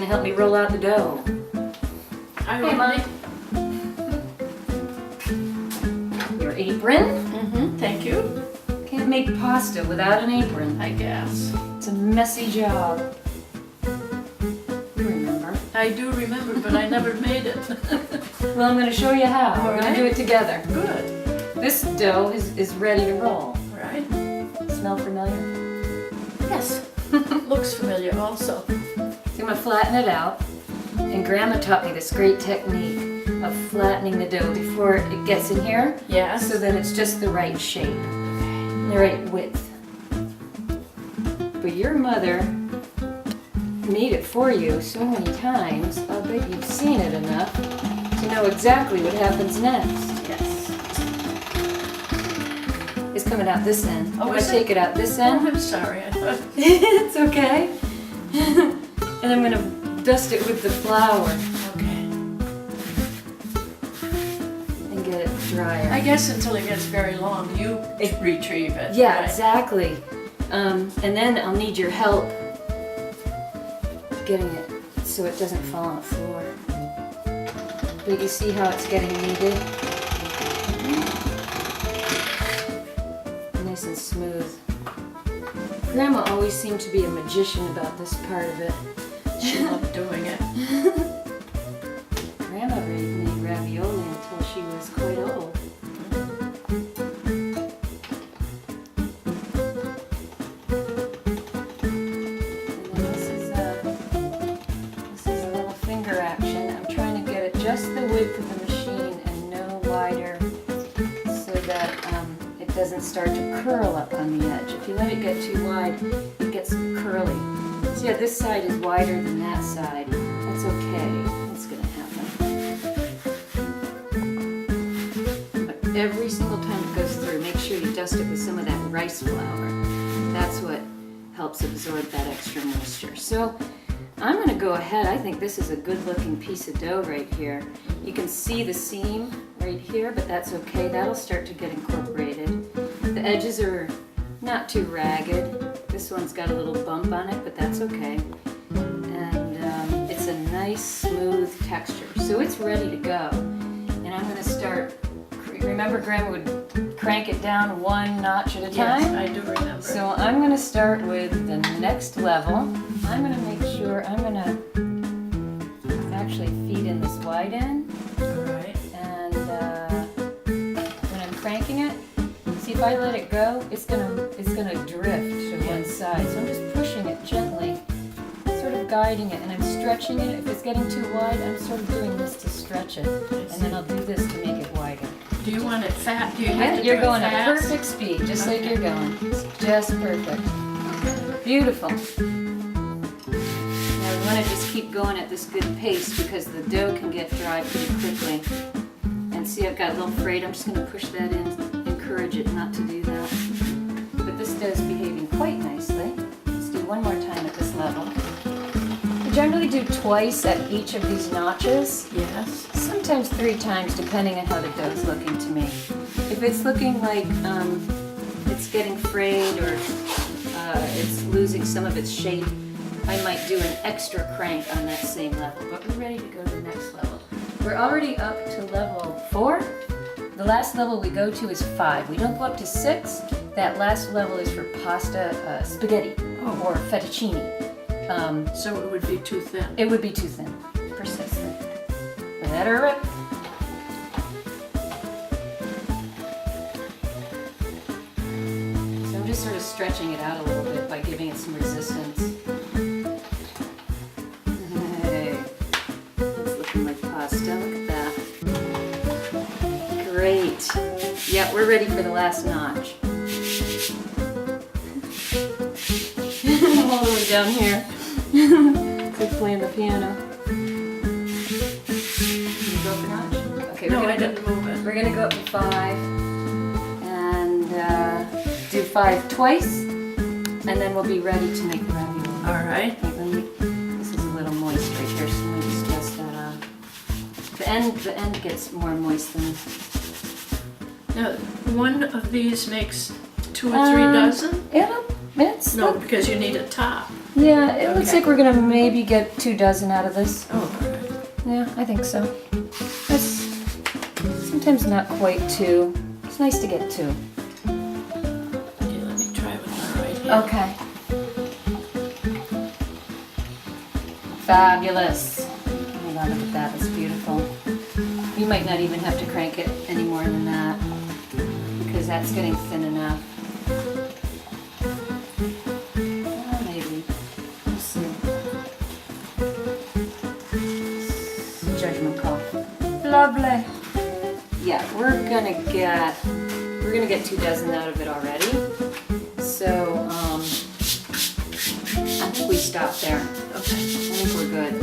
help me roll out the dough. Hey, Mom. Your apron? Thank you. Can't make pasta without an apron. I guess. It's a messy job. You remember? I do remember, but I never made it. Well, I'm going to show you how. All We're going right. to do it together. Good. This dough is ready to roll. Right? Smell familiar? Yes. Looks familiar also. So I'm going to flatten it out. And Grandma taught me this great technique of flattening the dough before it gets in here. Yes. So that it's just the right shape, the right width. But your mother made it for you so many times, I'll bet you've seen it enough to know exactly what happens next. Yes. It's coming out this end. Oh, I'm is going to it? take it out this Oh, end. I'm sorry. I thought. It's okay. And I'm going to dust it with the flour Okay. and get it drier. I guess until it gets very long, you retrieve it. Yeah, right? exactly. And then I'll need your help getting it so it doesn't fall on the floor. But you see how it's getting kneaded? Nice and smooth. Grandma always seemed to be a magician about this part of it. She loved doing it. Grandma made ravioli until she was quite old. Just the width of the machine and no wider so that it doesn't start to curl up on the edge. If you let it get too wide, it gets curly. So yeah, this side is wider than that side. That's okay. That's going to happen. But every single time it goes through, make sure you dust it with some of that rice flour. That's what helps absorb that extra moisture. So I'm going to go ahead. I think this is a good looking piece of dough right here. You can see the seam right here, but that's okay. That'll start to get incorporated. The edges are not too ragged. This one's got a little bump on it, but that's okay. And it's a nice smooth texture. So it's ready to go. And I'm going to start, remember Grandma would crank it down one notch at a time? Yes, I do remember. So I'm going to start with the next level. I'm going to make sure I'm going to actually feed in this wide end. Alright. And when I'm cranking it, see if I let it go, it's gonna drift to one side. So I'm just pushing it gently, sort of guiding it, and I'm stretching it. If it's getting too wide, I'm sort of doing this to stretch it, and then I'll do this to make it wider. Do you want it fat? Do you have to do You're it going at fast? perfect speed, just like you're going. It's just perfect. Beautiful. Now we want to just keep going at this good pace because the dough can get dry pretty quickly. And see, I've got a little frayed. I'm just going to push that in, encourage it not to do that. But this dough is behaving quite nicely. Let's do one more time at this level. We generally do twice at each of these notches. Yes. Sometimes 3 times, depending on how the dough's looking to me. If it's looking like it's getting frayed or it's losing some of its shape, I might do an extra crank on that same level. But we're ready to go to the next level. We're already up to level 4. The last level we go to is 5. We don't go up to 6. That last level is for pasta, spaghetti, or fettuccine. So it would be too thin. It would be too thin, precisely. Let her rip. So I'm just sort of stretching it out a little bit by giving it some resistance. Hey, it's looking like pasta. Look at that. Great. Yeah, we're ready for the last notch. All the way down here. It's like playing the piano. Okay, No, I didn't move it. We're gonna go up to 5 and do 5 twice, and then we'll be ready to make the ravioli. Alright. This is a little moist right here, so let me just dust that off. The end gets more moist than. Now, one of these makes 2 or 3 dozen? Yeah, it's No, because you need a top. Yeah, it looks Okay. like we're gonna maybe get 2 dozen out of this. Oh, good. Yeah, I think so. That's sometimes not quite 2. It's nice to get 2. Okay, let me try with my right hand. Okay. Fabulous. Oh my god, look at that. That's beautiful. You might not even have to crank it any more than that because that's getting thin enough. Maybe. We'll see. Judgment call. Lovely. Yeah, we're gonna get 2 dozen out of it already. So I think we stop there. Okay. I think we're good.